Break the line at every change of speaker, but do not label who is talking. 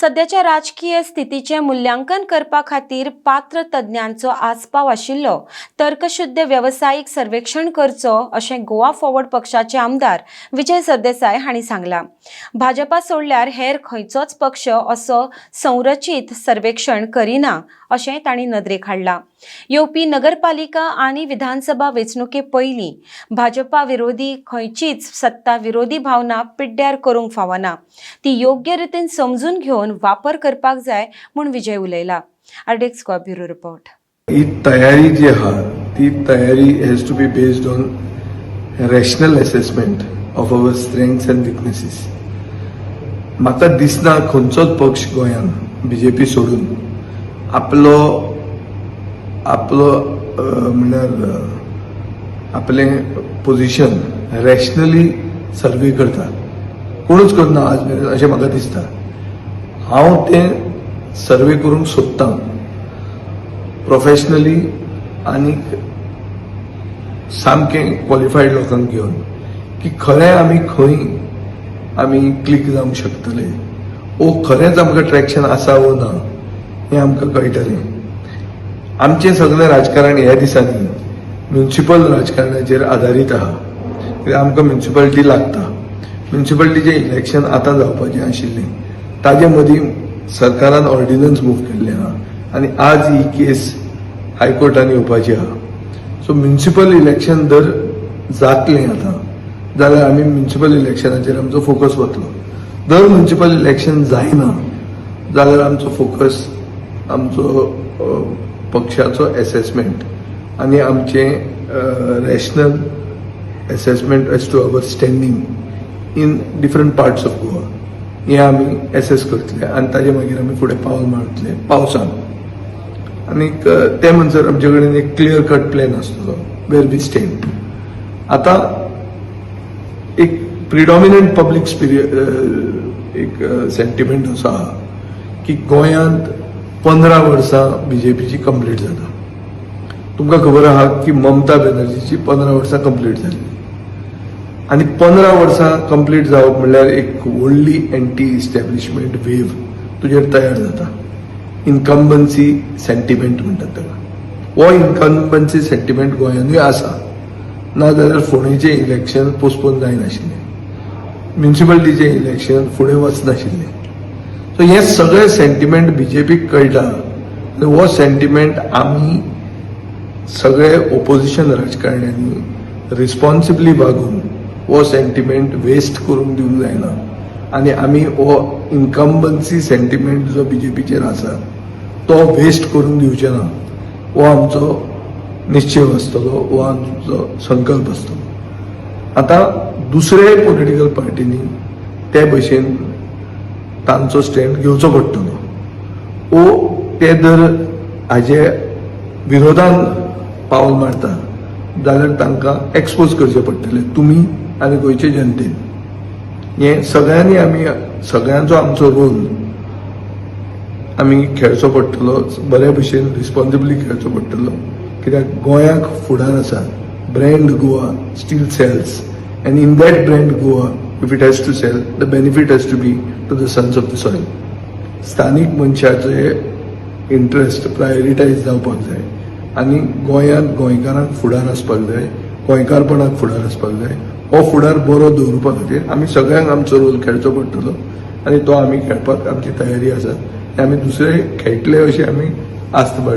सध्याच्या राजकीय स्थितीचे मूल्यांकन करपा खातीर पात्र तज्ञांचो आस्पाव आशिल्लो तर्कशुद्ध व्यावसायिक सर्वेक्षण करचो अशें गोवा फॉरवर्ड पक्षाचे आमदार विजय सरदेसाय हांणी सांगलां। भाजपा सोडल्यार हेर खंयचोच पक्ष असो संरचीत सर्वेक्षण करिना अशें तांणी नदरेक हाडलां। येवपी नगरपालिका आनी विधानसभा वेंचणुके पयलीं भाजपा विरोधी खंयचीच सत्ता विरोधी भावना पिड्ड्यार करूंक फावना, ती योग्य रितीन समजून घेवन वापर करपाक जाय म्हूण विजय उलयला। आरडेक्स गोवा ब्युरो रिपोर्ट।
ही तयारी जी आहा ती तयारी has to be based on rational assessment of our strengths and weaknesses. म्हाका दिसना खंयचोच पक्ष गोंयान बीजेपी सोडून आपलो म्हणल्यार आपलें पोजिशन रॅशनली सर्वे करता, कोणूच करना आज मेरेन अशें म्हाका दिसता। हांव तें सर्वे करूंक सोदतां प्रोफेशनली आनी सामकें क्वॉलिफायड लोकांक घेवन की खरें आमी खंय आमी क्लिक जावंक शकतले, ओ खरेंच आमकां ट्रॅक्शन आसा वो ना हें आमकां कळटलें। आमचें सगळें राजकारण ह्या दिसांनी म्युनिसिपल राजकारणाचेर आधारीत आहा, कित्याक आमकां म्युनिसिपालिटी लागता। म्युनिसिपालिटीचें इलेक्शन आतां जावपाचें आशिल्लें, ताजे मदीं सरकारान ऑर्डिनन्स मूव केल्ले आहा आनी आज ही केस हायकोर्टान येवपाची आहा। सो म्युनिसिपल इलेक्शन जर जातलें आतां जाल्यार आमी म्युनिसिपल इलेक्शनाचेर आमचो फोकस वतलो। जर म्युनिसिपल इलेक्शन जायना जाल्यार आमचो फोकस आमचो पक्षाचो असेसमेंट आनी आमचें rational assessment as to our standing in different parts of Goa हें आमी एसेस करतले आनी ताजे मागीर आमी फुडें पावल मारतले पावसान। आनीक ते म्हणसर आमचे कडेन एक क्लियर कट प्लॅन आसतलो वेर वी स्टँड। आतां एक प्रिडॉमिनंट पब्लीक एक सेंटिमेंट असो आहा की गोंयांत 15 वर्सां बीजेपीची कंप्लीट जाता। तुमकां खबर आहा की ममता बॅनर्जीची 15 वर्सां कंप्लीट जाली आनी 15 वर्सां कंप्लीट जावप म्हणल्यार एक व्हडली एंटी इस्टॅब्लिशमेंट वेव तुजेर तयार जाता। इन्कम्बन्सी सेंटिमेंट म्हणटात ताका। हो इन्कम्बन्सी सेंटिमेंट गोंयानूय आसा, ना जाल्यार फोंडेचें इलेक्शन पोस्टपोन जायनाशिल्लें, म्युनिसिपालिटीचें इलेक्शन फुडें वचनाशिल्लें। सो हे सगळे सेंटिमेंट बीजेपीक कळटा आनी हो सेंटिमेंट आमी सगळे ओपोजिशन राजकारण्यांनी रिस्पॉन्सिबली वागून हो सेंटिमेंट वेस्ट करूंक दिवंक जायना आनी आमी हो इन्कम्बन्सी सेंटिमेंट जो बीजेपीचेर आसा तो वेस्ट करूंक दिवचे ना। हो आमचो निश्चय आसतलो, हो आमचो संकल्प आसतलो। आतां दुसरे पॉलिटिकल पार्टींनी ते भशेन तांचो स्टँड घेवचो पडटलो। ओ ते जर हाजे विरोधान पावल मारता जाल्यार तांकां एक्सपोज करचें पडटलें तुमी आनी गोंयचे जनतेन। हें सगळ्यांनी आमी सगळ्यांचो आमचो रोल आमी खेळचो पडटलो, बरे भशेन रिस्पॉन्सिबली खेळचो पडटलो, कित्याक गोंयाक फुडार आसा। Brand Goa still sells and in that brand Goa if it has to sell, the benefit has to be to the sons of the soil. स्थानिक मनशाचे इंटरेस्ट प्रायोरिटायज जावपाक जाय आनी गोंयांत गोंयकारांक फुडार आसपाक जाय, गोंयकारपणाक फुडार आसपाक जाय। हो फुडार बरो दवरपा खातीर आमी सगळ्यांक आमचो रोल खेळचो पडटलो आनी तो आमी खेळपाक आमची तयारी आसा। आमी दुसरे खेळटले अशी आमी आस्त बाळगता।